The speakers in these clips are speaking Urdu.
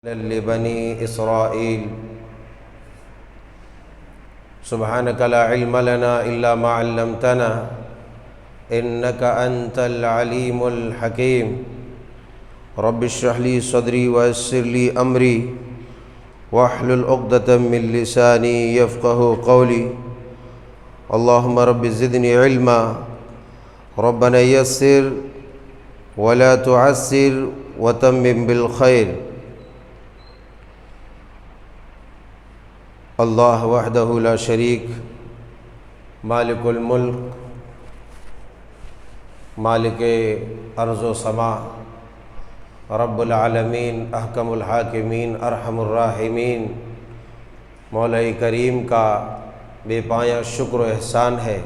لبني إسرائيل سبحانك لا علم لنا إلا ما علمتنا إنك أنت العليم الحكيم رب اشرح لي صدري ويسر لي أمري واحلل عقدة من لساني يفقه قولي اللهم رب زدني علما ربنا يسر ولا تعسر وتمم بالخير اللہ وحدہ لا شریک مالک الملک مالک ارض و سما رب العالمین احکم الحاکمین ارحم الراحمین مولا کریم کا بے پایہ شکر و احسان ہے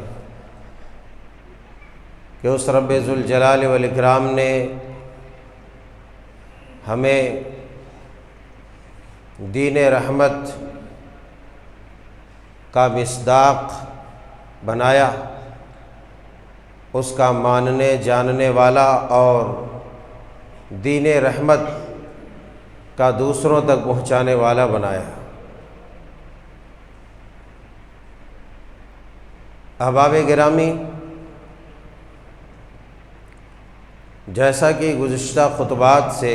کہ اس رب ذوالجلال والاکرام نے ہمیں دین رحمت کا مصداق بنایا، اس کا ماننے جاننے والا اور دین رحمت کا دوسروں تک پہنچانے والا بنایا۔ احباب گرامی، جیسا کہ گزشتہ خطبات سے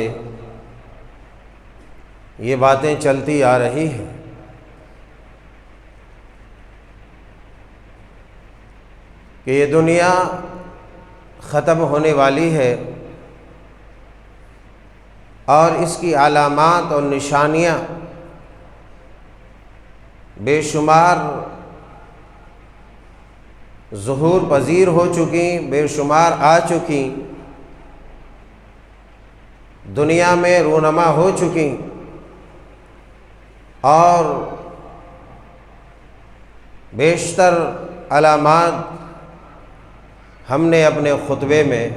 یہ باتیں چلتی آ رہی ہیں کہ یہ دنیا ختم ہونے والی ہے اور اس کی علامات اور نشانیاں بے شمار ظہور پذیر ہو چکی، بے شمار آ چکی، دنیا میں رونما ہو چکی، اور بیشتر علامات ہم نے اپنے خطبے میں،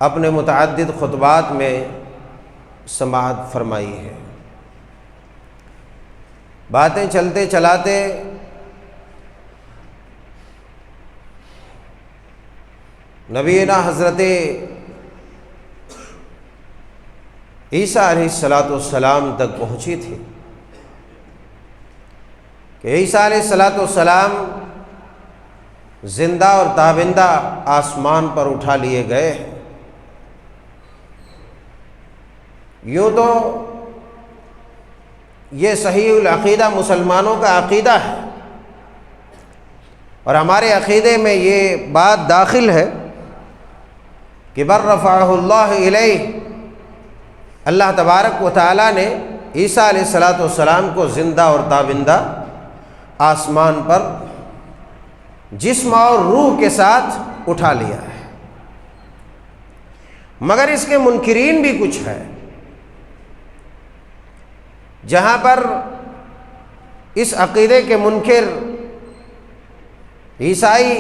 اپنے متعدد خطبات میں سماعت فرمائی ہے۔ باتیں چلتے چلاتے نبینا حضرت عیسیٰ علیہ السلام تک پہنچی تھی کہ عیسیٰ علیہ السلام زندہ اور تابندہ آسمان پر اٹھا لیے گئے ہیں۔ یوں تو یہ صحیح العقیدہ مسلمانوں کا عقیدہ ہے اور ہمارے عقیدے میں یہ بات داخل ہے کہ بر رفعہ اللہ الیہ، اللہ تبارک و تعالیٰ نے عیسیٰ علیہ السلام کو زندہ اور تابندہ آسمان پر جسم اور روح کے ساتھ اٹھا لیا ہے، مگر اس کے منکرین بھی کچھ ہے۔ جہاں پر اس عقیدے کے منکر عیسائی،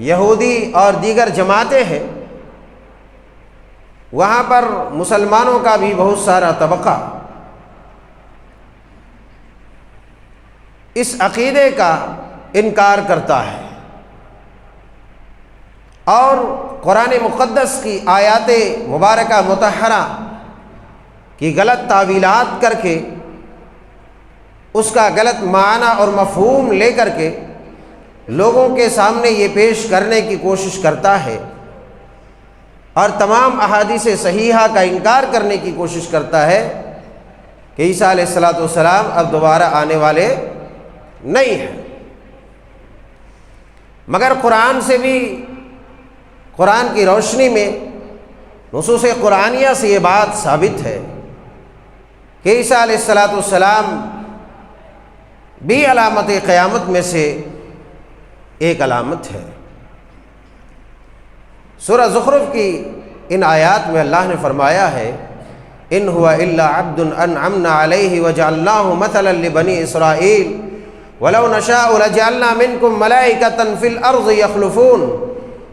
یہودی اور دیگر جماعتیں ہیں، وہاں پر مسلمانوں کا بھی بہت سارا طبقہ اس عقیدے کا انکار کرتا ہے اور قرآن مقدس کی آیات مبارکہ مطہرہ کی غلط تعویلات کر کے، اس کا غلط معنی اور مفہوم لے کر کے لوگوں کے سامنے یہ پیش کرنے کی کوشش کرتا ہے اور تمام احادیث صحیحہ کا انکار کرنے کی کوشش کرتا ہے کہ عیسیٰ علیہ السلام اب دوبارہ آنے والے نہیں ہیں۔ مگر قرآن سے بھی، قرآن کی روشنی میں نصوص قرآنیہ سے یہ بات ثابت ہے کہ عیسیٰ علیہ السلام بھی علامت قیامت میں سے ایک علامت ہے۔ سورہ زخرف کی ان آیات میں اللہ نے فرمایا ہے ان هو الا عبد انعمنا علیہ وجعلناہ مثلا لبنی اسرائیل ولو نشاء لجعلنا منکم ملائکۃ فی الارض یخلفون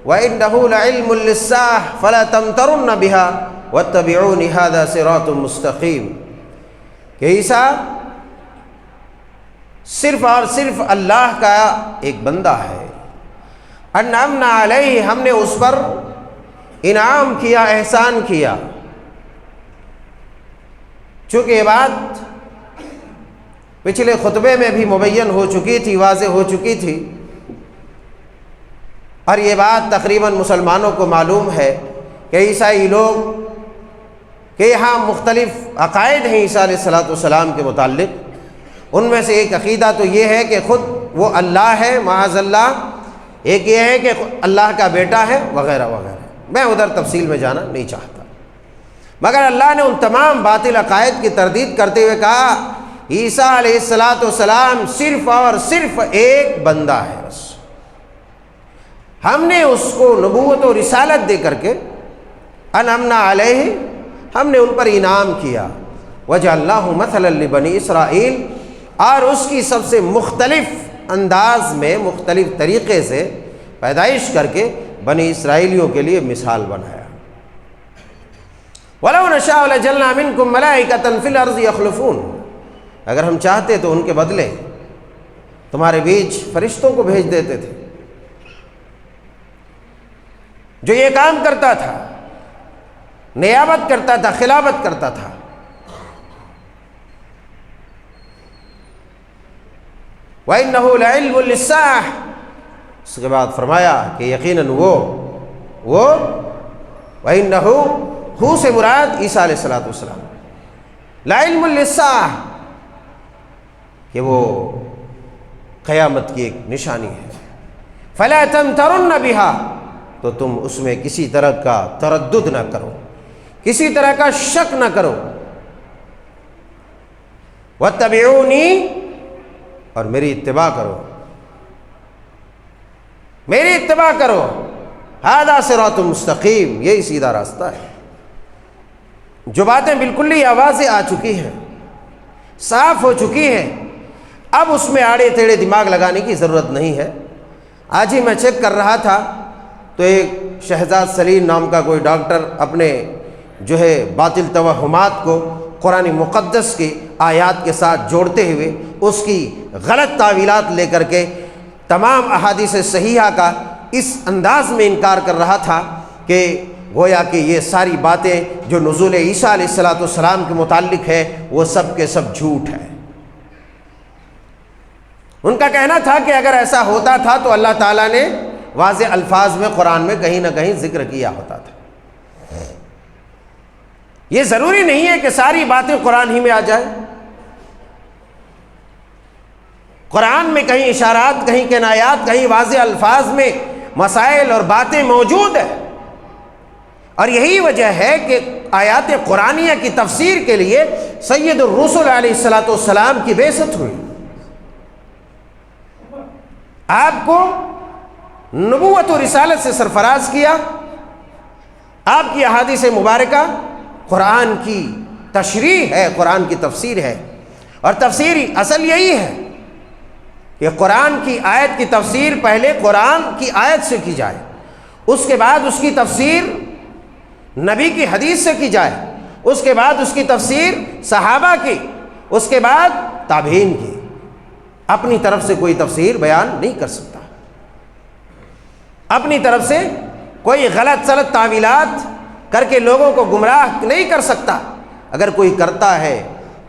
وَإِنَّهُ لَعِلْمٌ لِلسَّاعَةِ فَلَا تَمْتَرُنَّ بِهَا وَاتَّبِعُونِ هَذَا صِرَاطٌ مُسْتَقِيمٌ کہ عیسیٰ صرف اور صرف اللہ کا ایک بندہ ہے۔ انعمنا علیہ، ہم نے اس پر انعام کیا، احسان کیا، چونکہ یہ بات پچھلے خطبے میں بھی مبین ہو چکی تھی، واضح ہو چکی تھی، اور یہ بات تقریباً مسلمانوں کو معلوم ہے کہ عیسائی لوگ کہ یہاں مختلف عقائد ہیں عیسیٰ علیہ السلام کے متعلق۔ ان میں سے ایک عقیدہ تو یہ ہے کہ خود وہ اللہ ہے معاذ اللہ، ایک یہ ہے کہ اللہ کا بیٹا ہے، وغیرہ وغیرہ۔ میں ادھر تفصیل میں جانا نہیں چاہتا، مگر اللہ نے ان تمام باطل عقائد کی تردید کرتے ہوئے کہا عیسیٰ علیہ السلام صرف اور صرف ایک بندہ ہے، بس ہم نے اس کو نبوت و رسالت دے کر کے انعمنا علیہ، ہم نے ان پر انعام کیا، وجعلناہ مثلا لبنی اسرائیل، اور اس کی سب سے مختلف انداز میں مختلف طریقے سے پیدائش کر کے بنی اسرائیلیوں کے لیے مثال بنایا۔ وَلَوْ نَشَاءُ لَجَعَلْنَا مِنْكُمْ مَلَائِكَةً فِي الْأَرْضِ يَخْلُفُونَ، اگر ہم چاہتے تو ان کے بدلے تمہارے بیچ فرشتوں کو بھیج دیتے تھے جو یہ کام کرتا تھا، نیابت کرتا تھا، خلافت کرتا تھا۔ وَإِنَّهُ لَعِلْمٌ لِلسَّاعَةِ، اس کے بعد فرمایا کہ یقیناً وہ وَإِنَّهُ ہو سے مراد عیسیٰ علیہ السلام، لَعِلْمٌ لِلسَّاعَةِ کہ وہ قیامت کی ایک نشانی ہے۔ فَلَا تَمْتَرُنَّ بِهَا، تو تم اس میں کسی طرح کا تردد نہ کرو، کسی طرح کا شک نہ کرو۔ وَاتَّبِعُونِي، اور میری اتباع کرو، میری اتباع کرو، هذا صراط مستقیم، یہی سیدھا راستہ ہے۔ جو باتیں بالکل ہی واضح آ چکی ہیں، صاف ہو چکی ہیں، اب اس میں آڑے ٹیڑے دماغ لگانے کی ضرورت نہیں ہے۔ آج ہی میں چیک کر رہا تھا تو ایک شہزاد سلیم نام کا کوئی ڈاکٹر اپنے جو ہے باطل توہمات کو قرآن مقدس کی آیات کے ساتھ جوڑتے ہوئے اس کی غلط تعویلات لے کر کے تمام احادیث صحیحہ کا اس انداز میں انکار کر رہا تھا کہ گویا کہ یہ ساری باتیں جو نزول عیسیٰ علیہ السلام کے متعلق ہے وہ سب کے سب جھوٹ ہے۔ ان کا کہنا تھا کہ اگر ایسا ہوتا تھا تو اللہ تعالیٰ نے واضح الفاظ میں قرآن میں کہیں نہ کہیں ذکر کیا ہوتا تھا۔ یہ ضروری نہیں ہے کہ ساری باتیں قرآن ہی میں آ جائے، قرآن میں کہیں اشارات، کہیں کنایات، کہیں واضح الفاظ میں مسائل اور باتیں موجود ہیں، اور یہی وجہ ہے کہ آیات قرآنیہ کی تفسیر کے لیے سید الرسل علیہ السلام کی بعثت ہوئی۔ آپ کو نبوت و رسالت سے سرفراز کیا، آپ کی احادیث مبارکہ قرآن کی تشریح ہے، قرآن کی تفسیر ہے، اور تفسیر اصل یہی ہے کہ قرآن کی آیت کی تفسیر پہلے قرآن کی آیت سے کی جائے، اس کے بعد اس کی تفسیر نبی کی حدیث سے کی جائے، اس کے بعد اس کی تفسیر صحابہ کی، اس کے بعد تابعین کی۔ اپنی طرف سے کوئی تفسیر بیان نہیں کر سکتا، اپنی طرف سے کوئی غلط سلط تعویلات کر کے لوگوں کو گمراہ نہیں کر سکتا۔ اگر کوئی کرتا ہے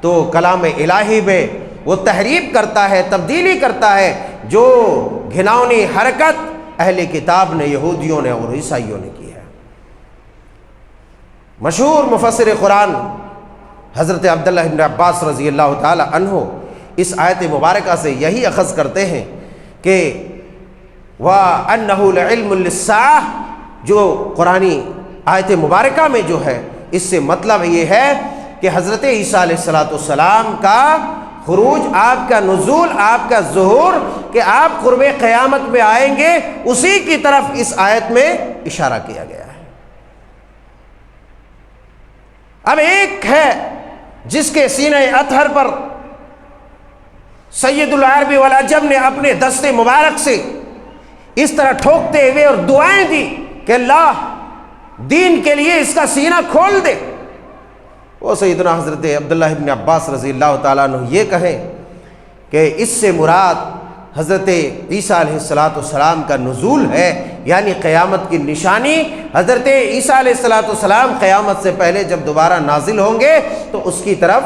تو کلام الہی میں وہ تحریف کرتا ہے، تبدیلی کرتا ہے، جو گھناؤنی حرکت اہل کتاب نے، یہودیوں نے اور عیسائیوں نے کی ہے۔ مشہور مفسر قرآن حضرت عبداللہ بن عباس رضی اللہ تعالی عنہ اس آیت مبارکہ سے یہی اخذ کرتے ہیں کہ وَأَنَّهُ لَعِلْمٌ لِلسَّاعَةِ، جو قرآنی آیت مبارکہ میں جو ہے اس سے مطلب یہ ہے کہ حضرت عیسیٰ علیہ السلام کا خروج، آپ کا نزول، آپ کا ظہور، کہ آپ قرب قیامت میں آئیں گے، اسی کی طرف اس آیت میں اشارہ کیا گیا ہے۔ اب ایک ہے جس کے سینہ اطہر پر سید العرب والعجم نے اپنے دست مبارک سے اس طرح ٹھوکتے ہوئے اور دعائیں دی کہ اللہ دین کے لیے اس کا سینہ کھول دے، وہ سیدنا حضرت عبداللہ بن عباس رضی اللہ تعالیٰ عنہ یہ کہیں کہ اس سے مراد حضرت عیسیٰ علیہ السلام کا نزول ہے، یعنی قیامت کی نشانی۔ حضرت عیسیٰ علیہ السلام قیامت سے پہلے جب دوبارہ نازل ہوں گے تو اس کی طرف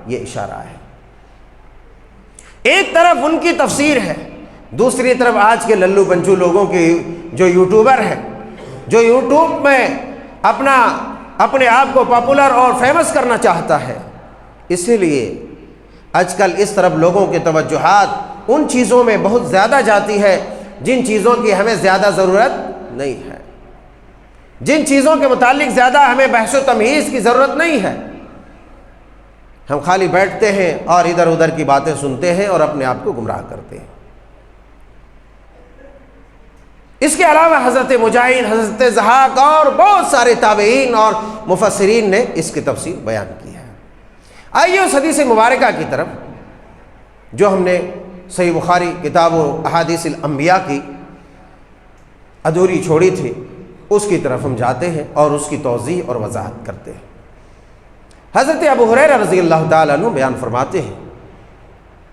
یہ اشارہ ہے۔ ایک طرف ان کی تفسیر ہے، دوسری طرف آج کے للو پنچو لوگوں کی جو یوٹیوبر ہے، جو یوٹیوب میں اپنے آپ کو پاپولر اور فیمس کرنا چاہتا ہے، اسی لیے آج کل اس طرف لوگوں کے توجہات ان چیزوں میں بہت زیادہ جاتی ہے جن چیزوں کی ہمیں زیادہ ضرورت نہیں ہے، جن چیزوں کے متعلق زیادہ ہمیں بحث و تمہیز کی ضرورت نہیں ہے۔ ہم خالی بیٹھتے ہیں اور ادھر ادھر کی باتیں سنتے ہیں اور اپنے آپ کو گمراہ کرتے ہیں۔ اس کے علاوہ حضرت مجاہد، حضرت ضحاک اور بہت سارے تابعین اور مفسرین نے اس کی تفسیر بیان کی ہے۔ آئیے اس حدیث مبارکہ کی طرف جو ہم نے صحیح بخاری کتاب و احادیث الانبیاء کی ادھوری چھوڑی تھی، اس کی طرف ہم جاتے ہیں اور اس کی توضیح اور وضاحت کرتے ہیں۔ حضرت ابو ہریرہ رضی اللہ تعالیٰ عنہ بیان فرماتے ہیں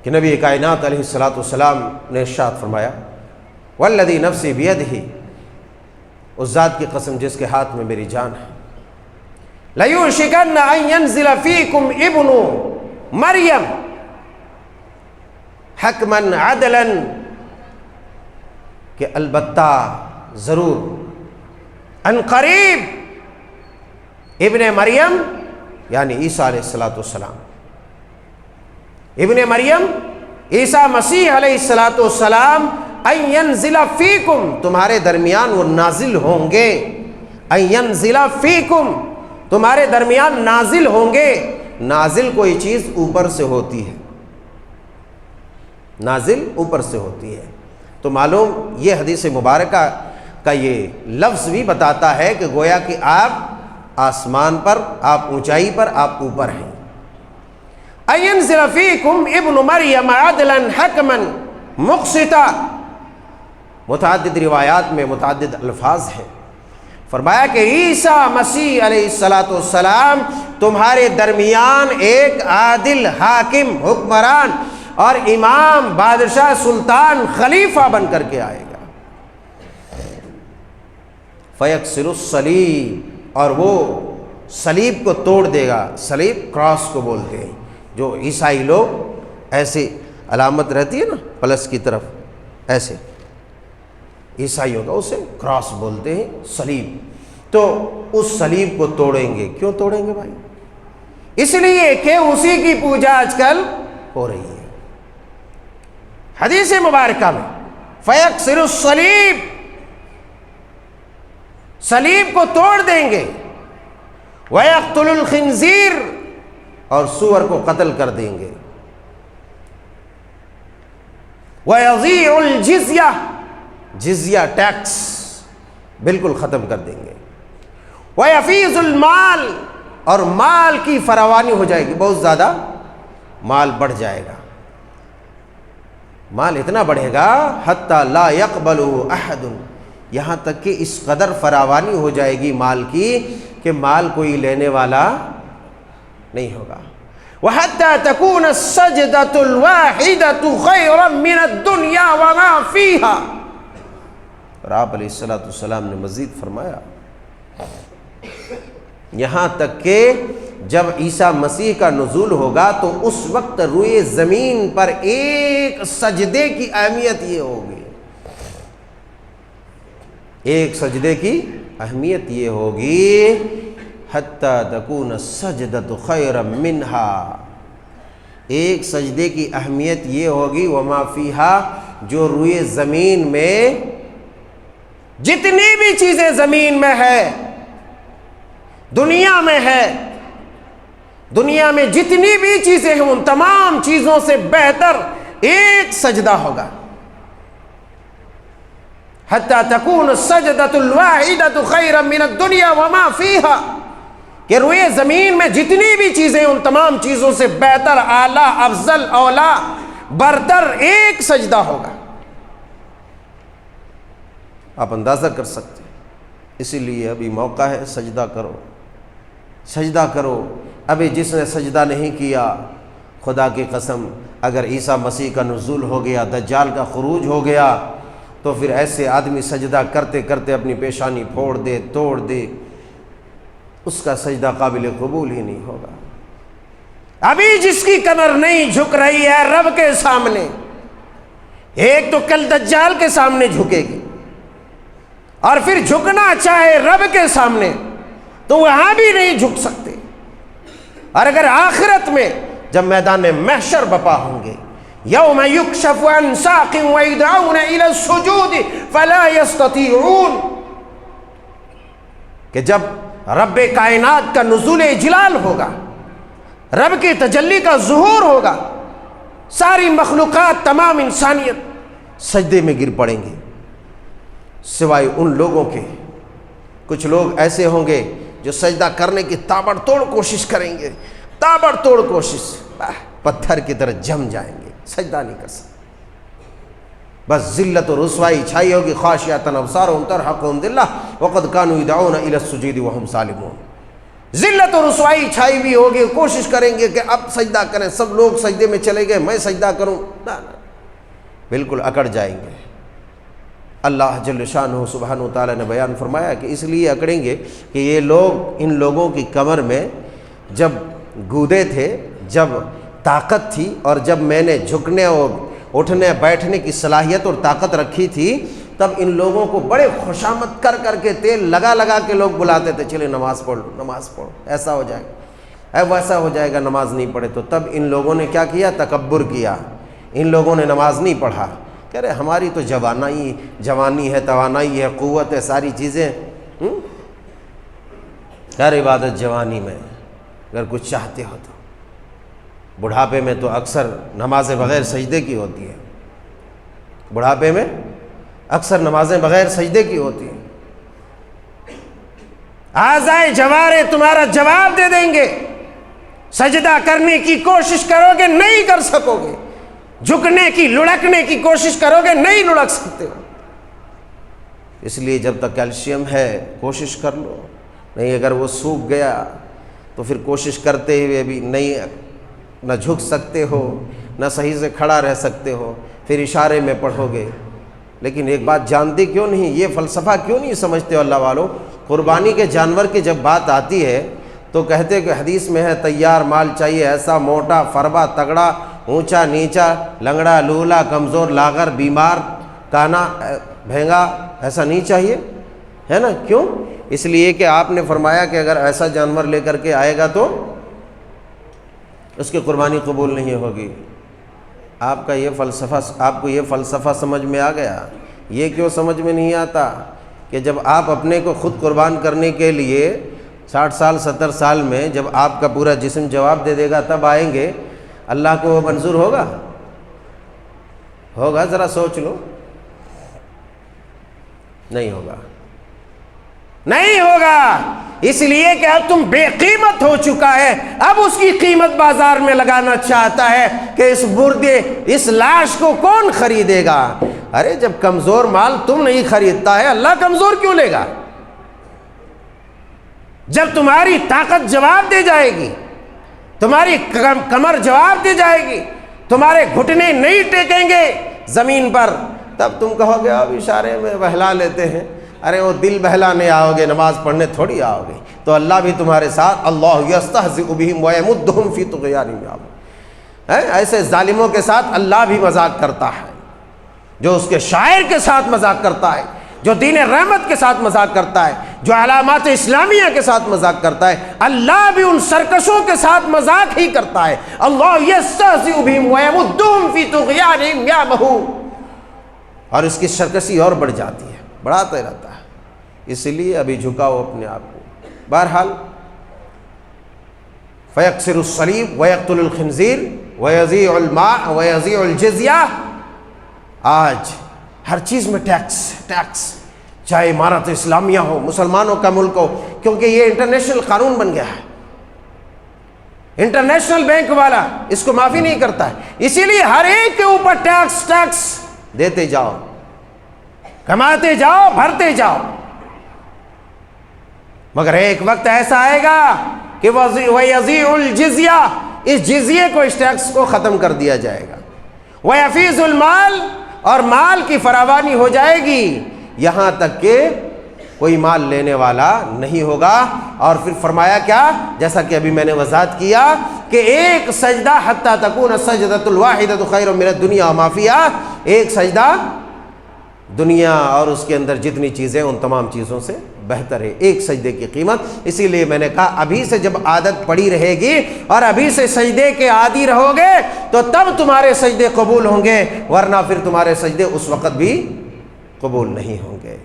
کہ نبی کائنات علیہ السلام نے ارشاد فرمایا، والذی نفسی بیدہ، اس ذات کی قسم جس کے ہاتھ میں میری جان ہے، لیوشکن ان ینزل فیکم ابن مریم حکما عدلا، کہ البتہ ضرور ان قریب ابن مریم یعنی عیسیٰ علیہ السلام، ابن مریم عیسیٰ مسیح علیہ السلام، ان ینزل فیکم، تمہارے درمیان وہ نازل ہوں گے، ان ینزل فیکم، تمہارے درمیان نازل ہوں گے۔ نازل کوئی چیز اوپر سے ہوتی ہے، نازل اوپر سے ہوتی ہے، تو معلوم یہ حدیث مبارکہ کا یہ لفظ بھی بتاتا ہے کہ گویا کہ آپ آسمان پر، آپ اونچائی پر، آپ اوپر ہیں۔ ان ینزل فیکم ابن مریم عدلا حکما مقسطا، متعدد روایات میں متعدد الفاظ ہیں۔ فرمایا کہ عیسیٰ مسیح علیہ السلام تمہارے درمیان ایک عادل حاکم، حکمران اور امام، بادشاہ، سلطان، خلیفہ بن کر کے آئے گا۔ فیکسر الصلیب، اور وہ صلیب کو توڑ دے گا۔ صلیب کراس کو بولتے ہیں، جو عیسائی لوگ ایسے علامت رہتی ہے نا پلس کی طرف، ایسے عیسائیوں کا اسے کراس بولتے ہیں، صلیب۔ تو اس صلیب کو توڑیں گے۔ کیوں توڑیں گے بھائی؟ اس لیے کہ اسی کی پوجا آج کل ہو رہی ہے۔ حدیث مبارکہ میں فیکسر الصلیب، صلیب کو توڑ دیں گے، وَيَقْتُلُ الْخِنْزِيرَ، اور سور کو قتل کر دیں گے، وَيَضِيعُ الْجِزْيَةَ، جزیہ ٹیکس بالکل ختم کر دیں گے، وَيَفِيضُ الْمَالِ، اور مال کی فراوانی ہو جائے گی، بہت زیادہ مال بڑھ جائے گا، مال اتنا بڑھے گا حَتَّى لَا يَقْبَلُهُ أَحَدٌ، یہاں تک کہ اس قدر فراوانی ہو جائے گی مال کی کہ مال کوئی لینے والا نہیں ہوگا۔ وَحَتَّى تَكُونَ السَّجْدَةُ الْوَاحِدَةُ خَيْرًا مِّنَ الدُّنْيَا وَمَا فِيهَا، اور آپ علیہ السلام نے مزید فرمایا یہاں تک کہ جب عیسیٰ مسیح کا نزول ہوگا تو اس وقت روئے زمین پر ایک سجدے کی اہمیت یہ ہوگی، ایک سجدے کی اہمیت یہ ہوگی، حتیٰ تکون السجدۃ خیرا منہا، ایک سجدے کی اہمیت یہ ہوگی، وما فیہا، جو روئے زمین میں جتنی بھی چیزیں زمین میں ہے، دنیا میں ہے، دنیا میں جتنی بھی چیزیں ہیں ان تمام چیزوں سے بہتر ایک سجدہ ہوگا۔ حتیٰ تکون السجدۃ الواحدۃ خیرا من الدنیا وما فیہا، کہ روئے زمین میں جتنی بھی چیزیں ان تمام چیزوں سے بہتر، اعلیٰ، افضل، اولا، برتر ایک سجدہ ہوگا۔ آپ اندازہ کر سکتے ہیں، اسی لیے ابھی موقع ہے، سجدہ کرو، سجدہ کرو۔ ابھی جس نے سجدہ نہیں کیا، خدا کی قسم اگر عیسیٰ مسیح کا نزول ہو گیا، دجال کا خروج ہو گیا، تو پھر ایسے آدمی سجدہ کرتے کرتے اپنی پیشانی پھوڑ دے توڑ دے، اس کا سجدہ قابل قبول ہی نہیں ہوگا۔ ابھی جس کی کمر نہیں جھک رہی ہے رب کے سامنے، ایک تو کل دجال کے سامنے جھکے گی، اور پھر جھکنا چاہے رب کے سامنے تو وہاں بھی نہیں جھک سکتے۔ اور اگر آخرت میں جب میدان محشر بپا ہوں گے، یوم یکشف عن ساق ویدعون الی السجود فلا یستطیعون، کہ جب رب کائنات کا نزول جلال ہوگا، رب کی تجلی کا ظہور ہوگا، ساری مخلوقات تمام انسانیت سجدے میں گر پڑیں گے سوائے ان لوگوں کے۔ کچھ لوگ ایسے ہوں گے جو سجدہ کرنے کی تابڑ توڑ کوشش کریں گے، تابڑ توڑ کوشش، پتھر کی طرح جم جائیں گے، سجدہ نہیں کر سکتے، بس ذلت و رسوائی چھائی ہوگی۔ خاشعۃ ابصارہم ترہقہم ذلہ وقد کانوا یدعون الی السجود وہم سالمون، ذلت و رسوائی چھائی بھی ہوگی، کوشش کریں گے کہ اب سجدہ کریں، سب لوگ سجدے میں چلے گئے میں سجدہ کروں، نہ بالکل اکڑ جائیں گے۔ اللہ جل شانہ سبحانہ و تعالیٰ نے بیان فرمایا کہ اس لیے اکڑیں گے کہ یہ لوگ، ان لوگوں کی کمر میں جب گودے تھے، جب طاقت تھی، اور جب میں نے جھکنے اور اٹھنے بیٹھنے کی صلاحیت اور طاقت رکھی تھی، تب ان لوگوں کو بڑے خوشامد کر کر کے تیل لگا لگا کے لوگ بلاتے تھے، چلے نماز پڑھ لو، نماز پڑھو، ایسا ہو جائے گا، ویسا ہو جائے گا، نماز نہیں پڑھے تو۔ تب ان لوگوں نے کیا کیا؟ تکبر کیا، ان لوگوں نے نماز نہیں پڑھا، کہہ رہے ہماری تو جوانی ہے، توانائی ہے، قوت ہے، ساری چیزیں، ہر عبادت جوانی میں اگر کچھ چاہتے ہو تو، بڑھاپے میں تو اکثر نمازیں بغیر سجدے کی ہوتی ہے، بڑھاپے میں اکثر نمازیں بغیر سجدے کی ہوتی ہیں۔ اعضائے جوارے تمہارا جواب دے دیں گے، سجدہ کرنے کی کوشش کرو گے نہیں کر سکو گے، جھکنے کی لڑکنے کی کوشش کرو گے نہیں لڑک سکتے ہو۔ اس لیے جب تک کیلشیم ہے کوشش کر لو، نہیں اگر وہ سوکھ گیا تو پھر کوشش کرتے ہوئے بھی نہیں، نہ جھک سکتے ہو نہ صحیح سے کھڑا رہ سکتے ہو، پھر اشارے میں پڑھو گے۔ لیکن ایک بات جانتے کیوں نہیں، یہ فلسفہ کیوں نہیں سمجھتے ہو اللہ والوں؟ قربانی کے جانور کی جب بات آتی ہے تو کہتے کہ حدیث میں ہے تیار مال چاہیے، ایسا موٹا فربا تگڑا، اونچا نیچا، لنگڑا لولا، کمزور لاغر، بیمار کانا بھینگا، ایسا نہیں چاہیے، ہے نا؟ کیوں؟ اس لیے کہ آپ نے فرمایا کہ اگر ایسا جانور لے کر کے آئے گا تو اس کی قربانی قبول نہیں ہوگی۔ آپ کو یہ فلسفہ سمجھ میں آ گیا؟ یہ کیوں سمجھ میں نہیں آتا کہ جب آپ اپنے کو خود قربان کرنے کے لیے 60 سال 70 سال میں جب آپ کا پورا جسم جواب دے دے گا تب آئیں گے، اللہ کو وہ منظور ہوگا؟ ہوگا؟ ذرا سوچ لو، نہیں ہوگا، نہیں ہوگا، اس لیے کہ اب تم بے قیمت ہو چکا ہے، اب اس کی قیمت بازار میں لگانا چاہتا ہے کہ اس مردے، اس لاش کو کون خریدے گا؟ ارے جب کمزور مال تم نہیں خریدتا ہے، اللہ کمزور کیوں لے گا؟ جب تمہاری طاقت جواب دے جائے گی، تمہاری کمر جواب دے جائے گی، تمہارے گھٹنے نہیں ٹیکیں گے زمین پر، تب تم کہو گے اب اشارے میں بہلا لیتے ہیں۔ ارے وہ دل بہلانے آؤ گے، نماز پڑھنے تھوڑی آؤ گے۔ تو اللہ بھی تمہارے ساتھ، اللہ یستہزئ بہم ویمدہم فی طغیانہم یعمہون، ایسے ظالموں کے ساتھ اللہ بھی مذاق کرتا ہے، جو اس کے شاعر کے ساتھ مذاق کرتا ہے، جو دین رحمت کے ساتھ مذاق کرتا ہے، جو علامات اسلامیہ کے ساتھ مذاق کرتا ہے، اللہ بھی ان سرکشوں کے ساتھ مذاق ہی کرتا ہے۔ اللہ یستہزئ بہم ویمدہم فی طغیانہم یعمہون، اور اس کی سرکشی اور بڑھ جاتی ہے، بڑھاتا رہتا ہے۔ اس لیے ابھی جھکاؤ اپنے آپ کو۔ بہرحال فیکسر الصلیب ویقتل الخنزیر ویضیع الماء ویضیع الجزیہ، آج ہر چیز میں ٹیکس، چاہے امارت اسلامیہ ہو، مسلمانوں کا ملک ہو، کیونکہ یہ انٹرنیشنل قانون بن گیا ہے، انٹرنیشنل بینک والا اس کو معافی نہیں کرتا ہے، اسی لیے ہر ایک کے اوپر ٹیکس دیتے جاؤ، کماتے جاؤ، بھرتے جاؤ، مگر ایک وقت ایسا آئے گا کہ وَيَضِيعُ الْجِزْيَةَ، اس جزیے کو، اس ٹیکس کو ختم کر دیا جائے گا، وَيَفِيضُ الْمَالُ، اور مال کی فراوانی ہو جائے گی، یہاں تک کہ کوئی مال لینے والا نہیں ہوگا۔ اور پھر فرمایا کیا، جیسا کہ ابھی میں نے وضاحت کیا کہ ایک سجدہ حتی تکون السجدۃ الواحدۃ خیر من الدنیا وما فیہا، ایک سجدہ دنیا اور اس کے اندر جتنی چیزیں ان تمام چیزوں سے بہتر ہے، ایک سجدے کی قیمت۔ اسی لیے میں نے کہا ابھی سے جب عادت پڑی رہے گی اور ابھی سے سجدے کے عادی رہو گے تو تب تمہارے سجدے قبول ہوں گے، ورنہ پھر تمہارے سجدے اس وقت بھی قبول نہیں ہوں گے۔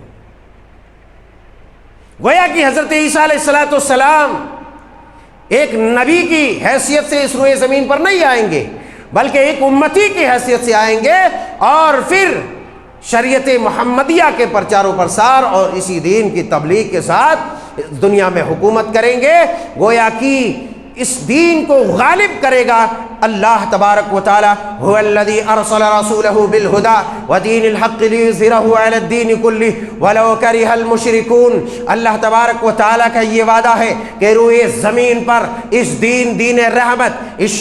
گویا کہ حضرت عیسیٰ علیہ السلام ایک نبی کی حیثیت سے اس روئے زمین پر نہیں آئیں گے، بلکہ ایک امتی کی حیثیت سے آئیں گے، اور پھر شریعت محمدیہ کے پرچار و پرسار اور اسی دین کی تبلیغ کے ساتھ دنیا میں حکومت کریں گے۔ گویا کہ اس دین کو غالب کرے گا اللہ تبارک و تعالی، هو الذی ارسل رسولہ بالہدی ودین الحق لیظہرہ علی الدین کلہ ولو کرہ المشرکون۔ اللہ تبارک و تعالی کا یہ وعدہ ہے کہ روئے زمین پر اس دین رحمت، اس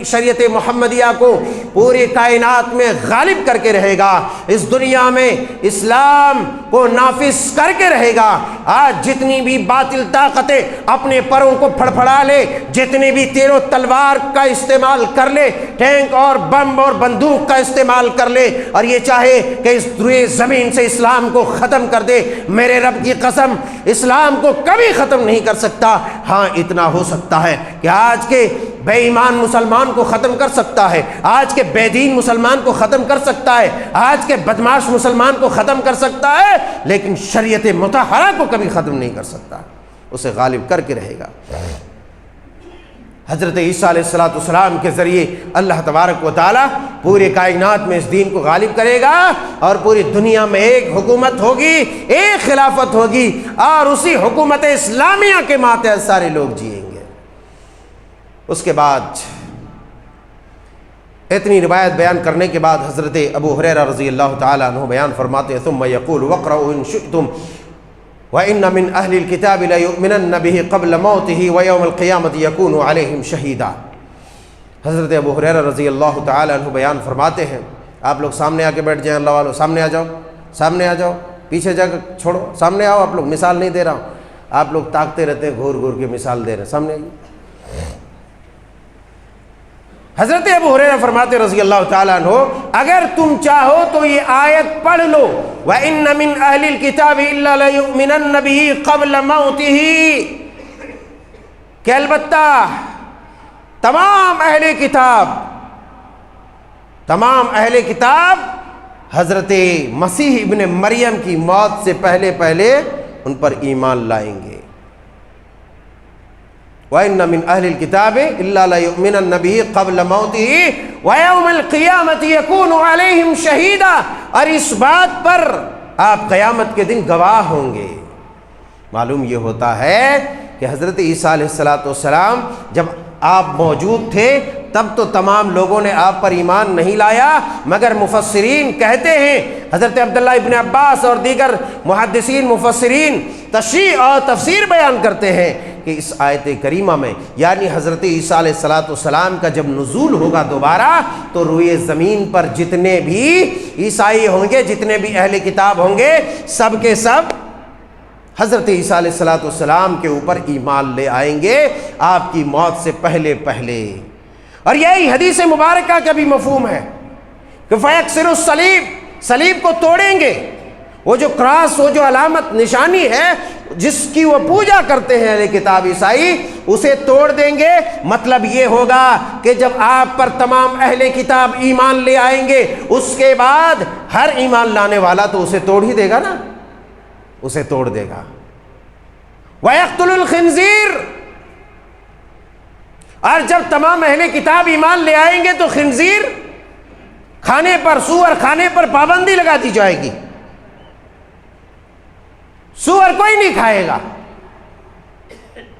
شریعت محمدیہ کو پوری کائنات میں غالب کر کے رہے گا، اس دنیا میں اسلام کو نافذ کر کے رہے گا۔ آج جتنی بھی باطل طاقتیں اپنے پروں کو پھڑپھڑا لے، جتنی بھی تیر و تلوار کا استعمال کر لے، ٹینک اور بم اور بندوق کا استعمال کر لے، اور یہ چاہے کہ اس روئے زمین سے اسلام کو ختم کر دے، میرے رب کی قسم اسلام کو کبھی ختم نہیں کر سکتا۔ ہاں اتنا ہو سکتا ہے کہ آج کے بے ایمان مسلمان کو ختم کر سکتا ہے، آج کے بے دین مسلمان کو ختم کر سکتا ہے، آج کے بدمعاش مسلمان کو ختم کر سکتا ہے، لیکن شریعت مطہرہ کو کبھی ختم نہیں کر سکتا، اسے غالب کر کے رہے گا۔ حضرت عیسیٰ علیہ السلام کے ذریعے اللہ تبارک و تعالی پورے کائنات میں اس دین کو غالب کرے گا، اور پوری دنیا میں ایک حکومت ہوگی، ایک خلافت ہوگی، اور اسی حکومت اسلامیہ کے ماتحت سارے لوگ جئیں گے۔ اس کے بعد اتنی روایت بیان کرنے کے بعد حضرت ابو ہریرہ رضی اللہ تعالیٰ عنہ بیان فرماتے ہیں، ثم یقول واقرؤوا ان شئتم وَإِنَّ مِنْ أَهْلِ الْكِتَابِ لَيُؤْمِنَنَّ بِهِ قَبْلَ مَوْتِهِ وَيَوْمَ الْقِيَامَةِ يَكُونُ عَلَيْهِمْ شَهِيدًا۔ حضرت ابو ہریرہ رضی اللہ تعالیٰ عنہ بیان فرماتے ہیں، آپ لوگ سامنے آ کے بیٹھ جائیں، اللہ والو سامنے آ جاؤ، سامنے آ جاؤ، پیچھے جا کے چھوڑو، سامنے آؤ، آپ لوگ مثال نہیں دے رہا ہوں، آپ لوگ تاکتے رہتے ہیں، گھور گھور کے مثال دے رہے ہیں، سامنے آئیے۔ حضرت ابو ہریرہ فرماتے رضی اللہ تعالیٰ عنہ، اگر تم چاہو تو یہ آیت پڑھ لو، وَإِنَّ مِنْ أَهْلِ الْكِتَابِ إِلَّا لَيُؤْمِنَنَّ بِهِ قَبْلَ مَوْتِهِ، کہ البتہ تمام اہل کتاب حضرت مسیح ابن مریم کی موت سے پہلے ان پر ایمان لائیں گے۔ وَإِنَّ مِنْ أَهْلِ الْكِتَابِ إِلَّا لَيُؤْمِنَنَّ بِهِ قَبْلَ مَوْتِهِ وَيَوْمَ الْقِيَامَةِ يَكُونُ عَلَيْهِمْ شَهِيدًا، اور اس بات پر آپ قیامت کے دن گواہ ہوں گے۔ معلوم یہ ہوتا ہے کہ حضرت عیسیٰ علیہ السلام جب آپ موجود تھے تب تو تمام لوگوں نے آپ پر ایمان نہیں لایا، مگر مفسرین کہتے ہیں، حضرت عبداللہ ابن عباس اور دیگر محدثین مفسرین تشریح اور تفسیر بیان کرتے ہیں کہ اس آیت کریمہ میں یعنی حضرت عیسیٰ علیہ السلام کا جب نزول ہوگا دوبارہ، تو روئے زمین پر جتنے بھی عیسائی ہوں گے، جتنے بھی اہل کتاب ہوں گے، سب کے سب حضرت عیسیٰ علیہ السلام کے اوپر ایمان لے آئیں گے آپ کی موت سے پہلے۔ اور یہی حدیث مبارکہ کا بھی مفہوم ہے کہ فَيَكْسِرُ الصَّلِيبَ، صلیب کو توڑیں گے، وہ جو کراس، وہ جو علامت نشانی ہے جس کی وہ پوجا کرتے ہیں اہل کتاب عیسائی، اسے توڑ دیں گے۔ مطلب یہ ہوگا کہ جب آپ پر تمام اہل کتاب ایمان لے آئیں گے، اس کے بعد ہر ایمان لانے والا تو اسے توڑ ہی دے گا نا، اسے توڑ دے گا۔ وَيَقْتُلُ الْخِنْزِيرَ، اور جب تمام اہل کتاب ایمان لے آئیں گے تو خنزیر کھانے پر، سور کھانے پر پابندی لگا دی جائے گی، سور کوئی نہیں کھائے گا۔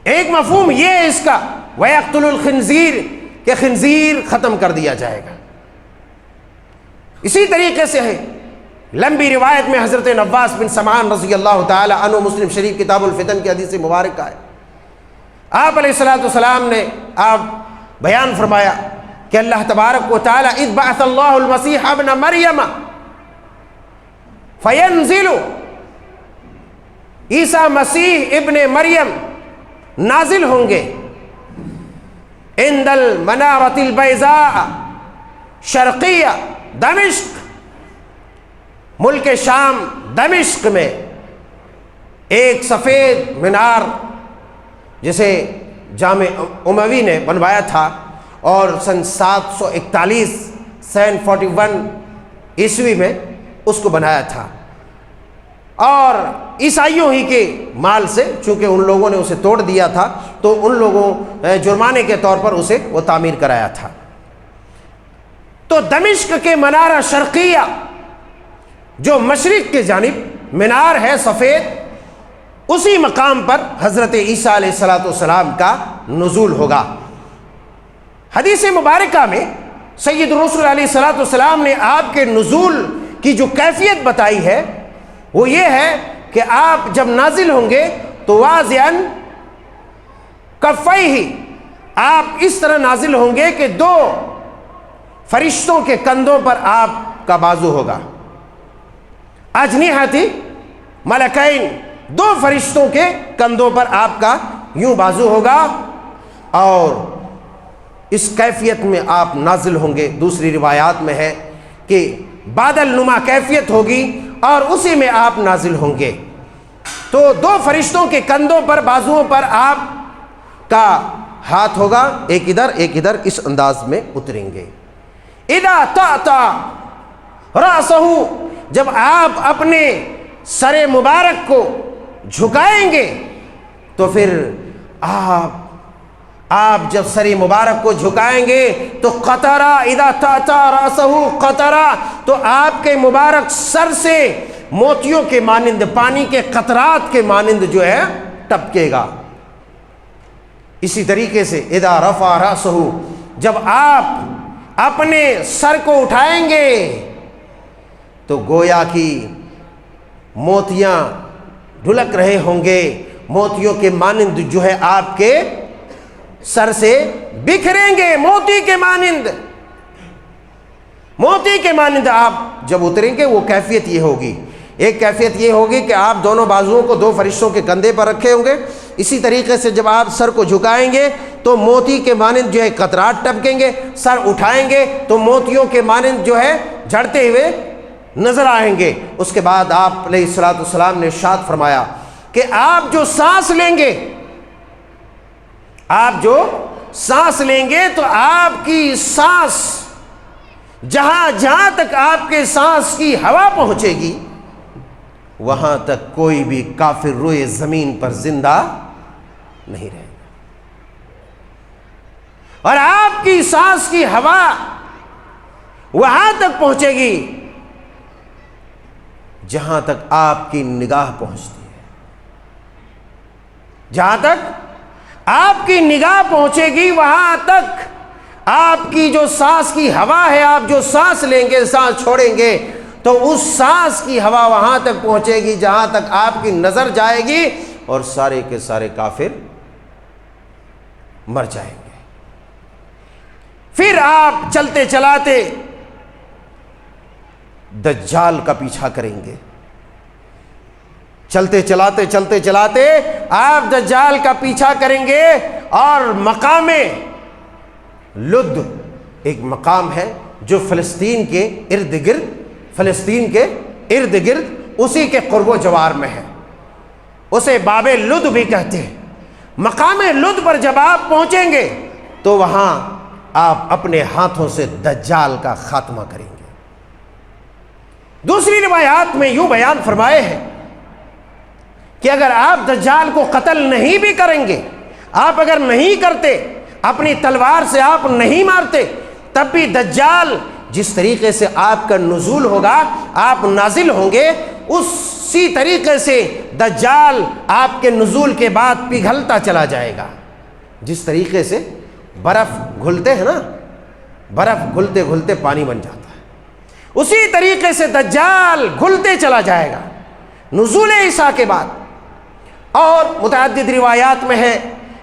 ایک مفہوم یہ ہے اس کا، وَيَقْتُلُ الْخِنْزِيرَ، کہ خنزیر ختم کر دیا جائے گا۔ اسی طریقے سے ہے لمبی روایت میں حضرت نواس بن سمعان رضی اللہ تعالی عنہ، مسلم شریف کتاب الفتن کی حدیث مبارکہ ہے، آپ علیہ السلام نے آپ بیان فرمایا کہ اللہ تبارک و تعالی اذ بعث اللہ المسیح ابن مریم فینزل، عیسیٰ مسیح ابن مریم نازل ہوں گے عند المنارۃ البیضاء شرقیہ دمشق، ملک شام دمشق میں ایک سفید مینار جسے جامع اموی نے بنوایا تھا اور سن 741 عیسوی میں اس کو بنایا تھا، اور عیسائیوں ہی کے مال سے، چونکہ ان لوگوں نے اسے توڑ دیا تھا تو ان لوگوں جرمانے کے طور پر اسے وہ تعمیر کرایا تھا۔ تو دمشق کے منارہ شرقیہ جو مشرق کی جانب مینار ہے سفید، اسی مقام پر حضرت عیسیٰ علیہ السلام کا نزول ہوگا۔ حدیث مبارکہ میں سید الرسل علیہ السلام نے آپ کے نزول کی جو کیفیت بتائی ہے وہ یہ ہے کہ آپ جب نازل ہوں گے تو واضعاً کفیہ، آپ اس طرح نازل ہوں گے کہ دو فرشتوں کے کندھوں پر آپ کا بازو ہوگا، اجنحۃ ملکین، دو فرشتوں کے کندھوں پر آپ کا یوں بازو ہوگا، اور اس کیفیت میں آپ نازل ہوں گے۔ دوسری روایات میں ہے کہ بادل نما کیفیت ہوگی اور اسی میں آپ نازل ہوں گے۔ تو دو فرشتوں کے کندھوں پر، بازوؤں پر آپ کا ہاتھ ہوگا، ایک ادھر ایک ادھر، اس انداز میں اتریں گے۔ اذا تعطى رأسه، جب آپ اپنے سر مبارک کو جھکائیں گے تو پھر آپ جب سر مبارک کو جھکائیں گے تو قطرہ، اذا تعطى رأسه قطرہ، تو آپ کے مبارک سر سے موتیوں کے مانند، پانی کے قطرات کے مانند جو ہے ٹپکے گا۔ اسی طریقے سے اذا رفع رأسه، جب آپ اپنے سر کو اٹھائیں گے تو گویا کی موتیاں ڈھلک رہے ہوں گے، موتیوں کے مانند جو ہے آپ کے سر سے بکھریں گے، موتی کے مانند، موتی کے مانند آپ جب اتریں گے۔ وہ کیفیت یہ ہوگی، ایک کیفیت یہ ہوگی کہ آپ دونوں بازوؤں کو دو فرشتوں کے کندھے پر رکھے ہوں گے، اسی طریقے سے جب آپ سر کو جھکائیں گے تو موتی کے مانند جو ہے قطرات ٹپکیں گے، سر اٹھائیں گے تو موتیوں کے مانند جو ہے جھڑتے ہوئے نظر آئیں گے۔ اس کے بعد آپ علیہ السلام نے ارشاد فرمایا کہ آپ جو سانس لیں گے، آپ جو سانس لیں گے تو آپ کی سانس جہاں جہاں تک آپ کے سانس کی ہوا پہنچے گی وہاں تک کوئی بھی کافر روئے زمین پر زندہ نہیں رہے گا، اور آپ کی سانس کی ہوا وہاں تک پہنچے گی جہاں تک آپ کی نگاہ پہنچتی ہے، جہاں تک آپ کی نگاہ پہنچے گی وہاں تک آپ کی جو سانس کی ہوا ہے، آپ جو سانس لیں گے، سانس چھوڑیں گے تو اس سانس کی ہوا وہاں تک پہنچے گی جہاں تک آپ کی نظر جائے گی، اور سارے کے سارے کافر مر جائیں گے۔ پھر آپ چلتے چلاتے دجال کا پیچھا کریں گے، چلتے چلاتے آپ دجال کا پیچھا کریں گے، اور مقام لد ایک مقام ہے جو فلسطین کے ارد گرد اسی کے قرب و جوار میں ہے، اسے باب لد بھی کہتے ہیں۔ مقام لد پر جب آپ پہنچیں گے تو وہاں آپ اپنے ہاتھوں سے دجال کا خاتمہ کریں گے۔ دوسری روایات میں یوں بیان فرمائے ہیں کہ اگر آپ دجال کو قتل نہیں بھی کریں گے، آپ اگر نہیں کرتے، اپنی تلوار سے آپ نہیں مارتے، تب بھی دجال جس طریقے سے آپ کا نزول ہوگا، آپ نازل ہوں گے، اسی طریقے سے دجال آپ کے نزول کے بعد پگھلتا چلا جائے گا۔ جس طریقے سے برف گھلتے ہیں نا، برف گھلتے گھلتے پانی بن جاتا ہے، اسی طریقے سے دجال گھلتے چلا جائے گا نزول عیسیٰ کے بعد۔ اور متعدد روایات میں ہے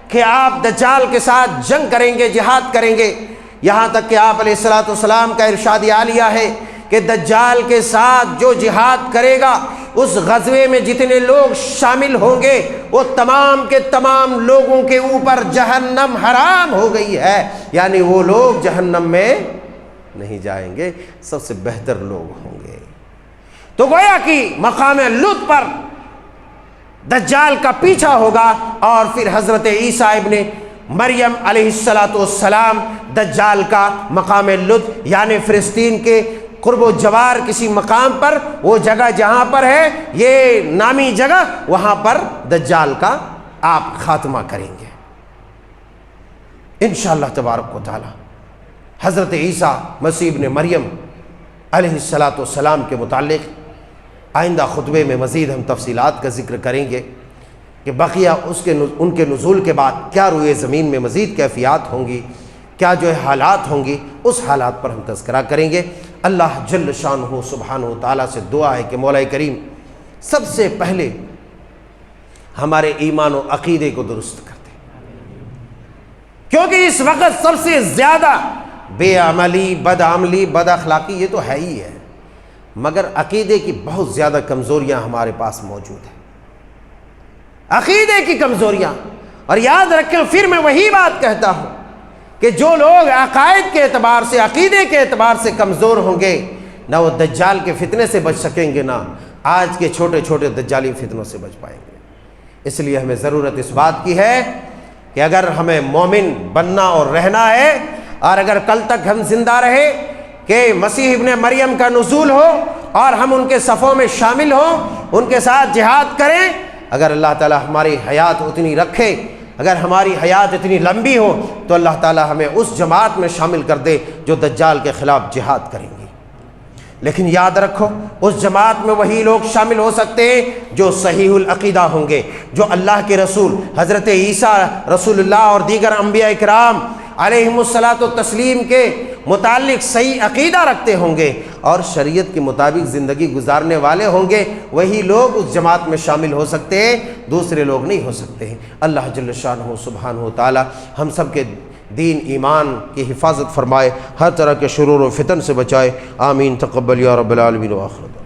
کہ آپ دجال کے ساتھ جنگ کریں گے، جہاد کریں گے، یہاں تک کہ آپ علیہ الصلوۃ والسلام کا ارشاد عالیہ ہے کہ دجال کے ساتھ جو جہاد کرے گا اس غزوے میں جتنے لوگ شامل ہوں گے وہ تمام کے تمام لوگوں کے اوپر جہنم حرام ہو گئی ہے، یعنی وہ لوگ جہنم میں نہیں جائیں گے، سب سے بہتر لوگ ہوں گے۔ تو گویا کہ مقام لط پر دجال کا پیچھا ہوگا، اور پھر حضرت عیسیٰ ابن مریم علیہ السلام دجال کا مقام لط یعنی فلسطین کے قرب و جوار کسی مقام پر، وہ جگہ جہاں پر ہے یہ نامی جگہ، وہاں پر دجال کا آپ خاتمہ کریں گے انشاءاللہ تبارک و تعالی۔ حضرت عیسیٰ مسیح ابن مریم علیہ السلام کے متعلق آئندہ خطبے میں مزید ہم تفصیلات کا ذکر کریں گے کہ بقیہ ان کے نزول کے بعد کیا روئے زمین میں مزید کیفیات ہوں گی، کیا جو ہے حالات ہوں گی، اس حالات پر ہم تذکرہ کریں گے۔ اللہ جل شانہ سبحانہ تعالیٰ سے دعا ہے کہ مولا کریم سب سے پہلے ہمارے ایمان و عقیدے کو درست کر دے، کیونکہ اس وقت سب سے زیادہ بے عملی، بد عملی، بد اخلاقی یہ تو ہے ہی ہے، مگر عقیدے کی بہت زیادہ کمزوریاں ہمارے پاس موجود ہیں، عقیدے کی کمزوریاں۔ اور یاد رکھیں، پھر میں وہی بات کہتا ہوں کہ جو لوگ عقائد کے اعتبار سے، عقیدے کے اعتبار سے کمزور ہوں گے، نہ وہ دجال کے فتنے سے بچ سکیں گے، نہ آج کے چھوٹے چھوٹے دجالی فتنوں سے بچ پائیں گے۔ اس لیے ہمیں ضرورت اس بات کی ہے کہ اگر ہمیں مومن بننا اور رہنا ہے، اور اگر کل تک ہم زندہ رہے کہ مسیح ابن مریم کا نزول ہو اور ہم ان کے صفوں میں شامل ہوں، ان کے ساتھ جہاد کریں، اگر اللہ تعالی ہماری حیات اتنی رکھے، اگر ہماری حیات اتنی لمبی ہو، تو اللہ تعالی ہمیں اس جماعت میں شامل کر دے جو دجال کے خلاف جہاد کریں گی۔ لیکن یاد رکھو، اس جماعت میں وہی لوگ شامل ہو سکتے ہیں جو صحیح العقیدہ ہوں گے، جو اللہ کے رسول حضرت عیسیٰ رسول اللہ اور دیگر انبیاء اکرام علیہم الصلاۃ والتسلیم کے متعلق صحیح عقیدہ رکھتے ہوں گے اور شریعت کے مطابق زندگی گزارنے والے ہوں گے، وہی لوگ اس جماعت میں شامل ہو سکتے ہیں، دوسرے لوگ نہیں ہو سکتے ہیں۔ اللہ جل شانہ سبحانہ تعالی ہم سب کے دین ایمان کی حفاظت فرمائے، ہر طرح کے شرور و فتن سے بچائے، آمین۔ تقبل یا رب العالمین وآخر۔